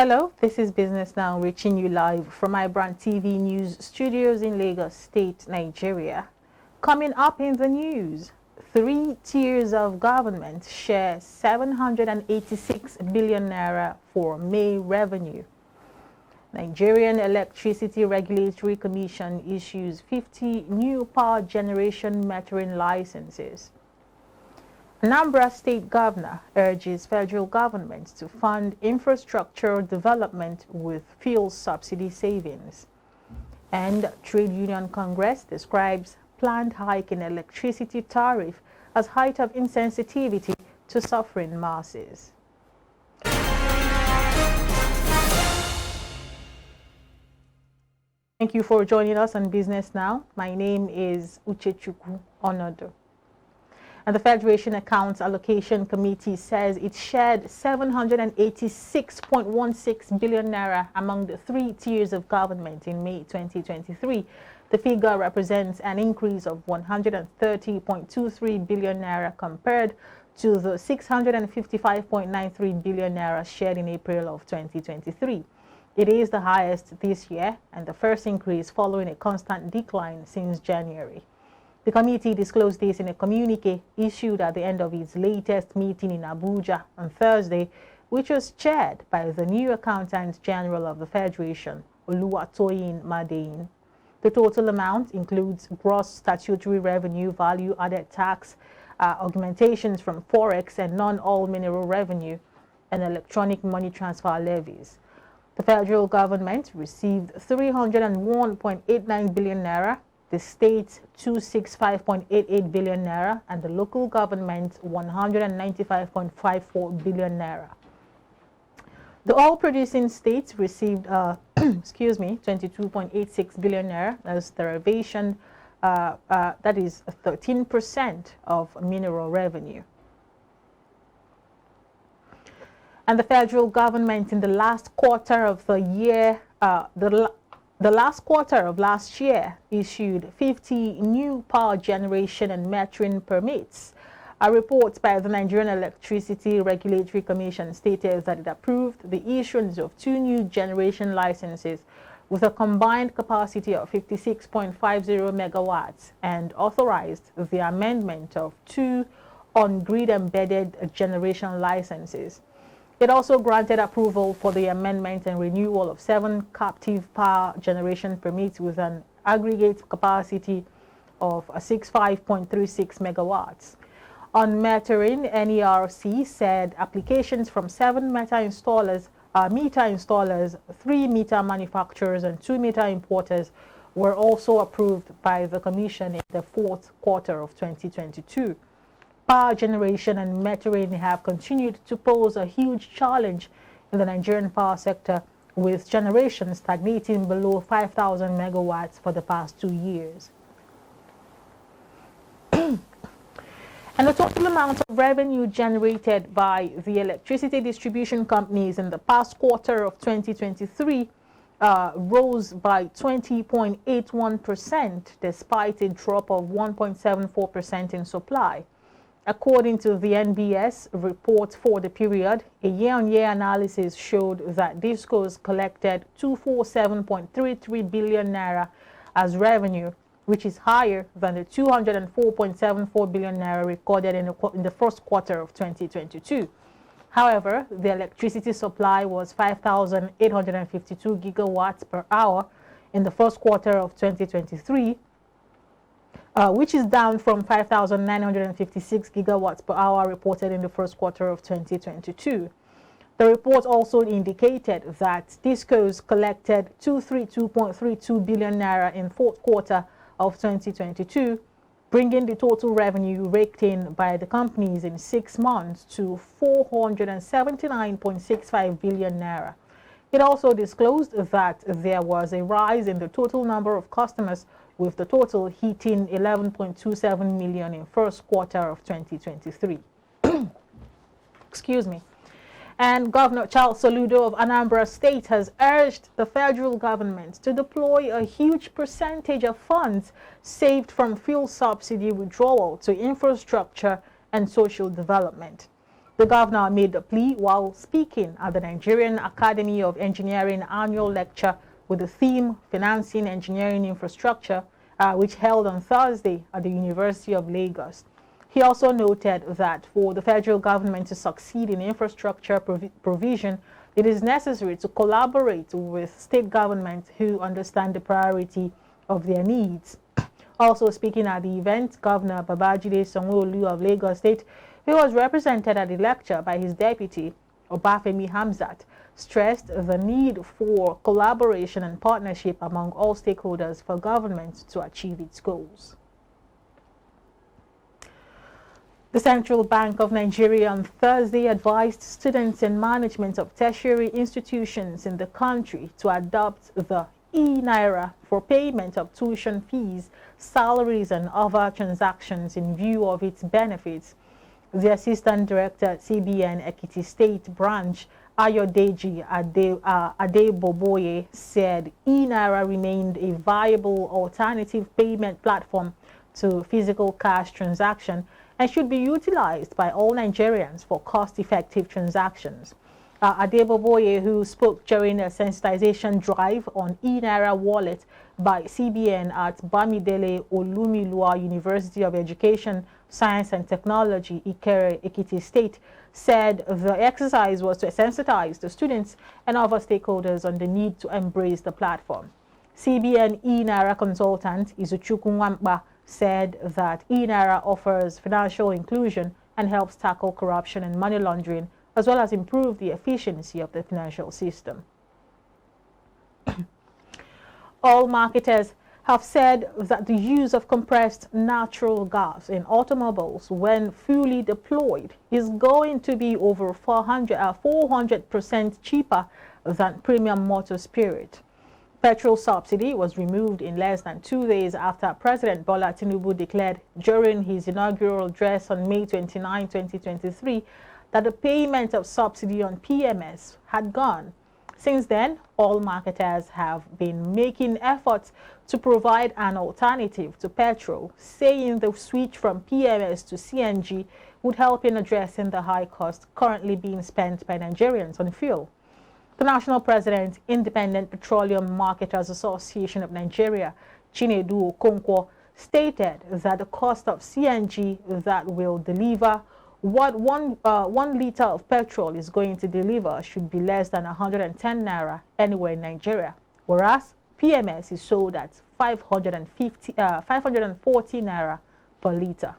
Hello, this is Business Now, reaching you live from iBrandTV News Studios in Lagos State, Nigeria. Coming up in the news, 3 tiers of government share 786 billion naira for May revenue. Nigerian Electricity Regulatory Commission issues 50 new power generation metering licenses. Anambra State Governor urges federal government to fund infrastructure development with fuel subsidy savings. And Trade Union Congress describes planned hike in electricity tariff as height of insensitivity to suffering masses. Thank you for joining us on Business Now. My name is Uchechukwu Onodo. And the Federation Accounts Allocation Committee says it shared 786.16 billion naira among the 3 tiers of government in May 2023. The figure represents an increase of 130.23 billion naira compared to the 655.93 billion naira shared in April of 2023. It is the highest this year and the first increase following a constant decline since January. The committee disclosed this in a communique issued at the end of its latest meeting in Abuja on Thursday, which was chaired by the new Accountant General of the Federation, Oluwatoyin Madein. The total amount includes gross statutory revenue, value-added tax, augmentations from forex and non-oil mineral revenue, and electronic money transfer levies. The federal government received 301.89 billion naira, the state 265.88 billion naira, and the local government 195.54 billion naira. The oil-producing states received, 22.86 billion naira as derivation, that is 13% of mineral revenue. And the federal government in the last quarter of the year, the last quarter of last year issued 50 new power generation and metering permits. A report by the Nigerian Electricity Regulatory Commission stated that it approved the issuance of 2 new generation licenses with a combined capacity of 56.50 megawatts and authorized the amendment of 2 on-grid embedded generation licenses. It also granted approval for the amendment and renewal of 7 captive power generation permits with an aggregate capacity of 65.36 megawatts. On metering, NERC said applications from 7 meter installers, 3 meter manufacturers, and 2 meter importers were also approved by the Commission in the 4th quarter of 2022. Power generation and metering have continued to pose a huge challenge in the Nigerian power sector, with generation stagnating below 5,000 megawatts for the past 2 years. And the total amount of revenue generated by the electricity distribution companies in the past quarter of 2023 rose by 20.81% despite a drop of 1.74% in supply. According to the NBS report for the period, a year-on-year analysis showed that DISCOs collected 247.33 billion naira as revenue, which is higher than the 204.74 billion naira recorded in the first quarter of 2022. However, the electricity supply was 5,852 gigawatts per hour in the first quarter of 2023, which is down from 5,956 gigawatts per hour reported in the first quarter of 2022. The report also indicated that DISCOs collected 232.32 billion naira in fourth quarter of 2022, bringing the total revenue raked in by the companies in 6 months to 479.65 billion naira. It also disclosed that there was a rise in the total number of customers, with the total hitting 11.27 million in first quarter of 2023. Excuse me. And Governor Charles Soludo of Anambra State has urged the federal government to deploy a huge percentage of funds saved from fuel subsidy withdrawal to infrastructure and social development. The governor made the plea while speaking at the Nigerian Academy of Engineering annual lecture with the theme Financing Engineering Infrastructure, which held on Thursday at the University of Lagos. He also noted that for the federal government to succeed in infrastructure provision, it is necessary to collaborate with state governments who understand the priority of their needs. Also speaking at the event, Governor Babajide Sanwo-Olu of Lagos State, who was represented at the lecture by his deputy, Obafemi Hamzat, stressed the need for collaboration and partnership among all stakeholders for government to achieve its goals. The Central Bank of Nigeria on Thursday advised students and management of tertiary institutions in the country to adopt the e-Naira for payment of tuition fees, salaries, and other transactions in view of its benefits. The Assistant Director at CBN Ekiti State Branch, Ayodeji Adeboboye, said e-Naira remained a viable alternative payment platform to physical cash transaction and should be utilized by all Nigerians for cost-effective transactions. Adeboboye, who spoke during a sensitization drive on e-Naira wallet by CBN at Bamidele Olumilua University of Education, Science and Technology, Ikere, Ekiti State, said the exercise was to sensitize the students and other stakeholders on the need to embrace the platform. CBN e-Naira consultant Izuchukwu Nwamkpa said that e-Naira offers financial inclusion and helps tackle corruption and money laundering, as well as improve the efficiency of the financial system. All marketers have said that the use of compressed natural gas in automobiles when fully deployed is going to be over 400% cheaper than premium motor spirit. Petrol subsidy was removed in less than 2 days after President Bola Tinubu declared during his inaugural address on May 29, 2023, that the payment of subsidy on PMS had gone. Since then, all marketers have been making efforts to provide an alternative to petrol, saying the switch from PMS to CNG would help in addressing the high cost currently being spent by Nigerians on fuel. The National President, Independent Petroleum Marketers Association of Nigeria, Chinedu Okonkwo, stated that the cost of CNG that will deliver what 1 liter of petrol is going to deliver should be less than 110 naira anywhere in Nigeria, whereas PMS is sold at 540 naira per liter.